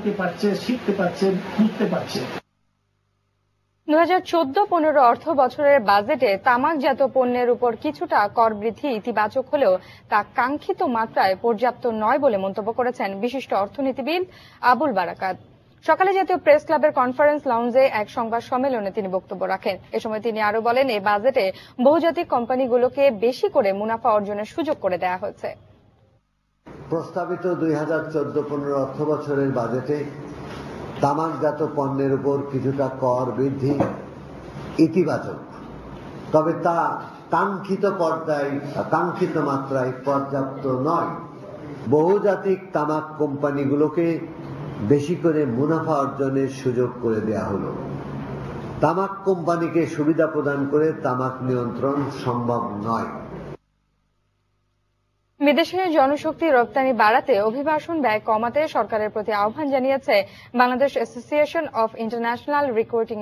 জানতে পারছে, শিখতে পারছে, বুঝতে পারছে। 2014-15 অর্থ বছরের বাজেটে তামাকজাত পণ্যের উপর কিছুটা কর বৃদ্ধি ইতিবাচক হলেও তা কাঙ্ক্ষিত মাত্রায় পর্যাপ্ত নয় বলে মন্তব্য করেছেন বিশিষ্ট অর্থনীতিবিদ আবুল বারাকাত। সকালে জাতীয় প্রেস ক্লাবের কনফারেন্স লাউঞ্জে এক সংবাদ সম্মেলনে তিনি বক্তব্য রাখেন। এ সময় তিনি আরো বলেন, এই বাজেটে বহুজাতিক কোম্পানিগুলোকে বেশি করে মুনাফা অর্জনের সুযোগ করে দেওয়া হয়েছে। প্রস্তাবিত 2014-15 অর্থ বছরের বাজেটে তামাকজাত পণ্যের উপর কিছুটা কর বৃদ্ধি ইতিবাচক, তবে তা কাঙ্ক্ষিত মাত্রায় পর্যাপ্ত নয়। বহুজাতিক তামাক কোম্পানিগুলোকে বেশি করে মুনাফা অর্জনের সুযোগ করে দেয়া হলো। তামাক কোম্পানিকে সুবিধা প্রদান করে তামাক নিয়ন্ত্রণ সম্ভব নয়। বিদেশে জনশক্তি রপ্তানি বাড়াতে অভিবাসন ব্যয় কমাতে সরকারের প্রতি আহ্বান জানিয়েছে Bangladesh association of international recruiting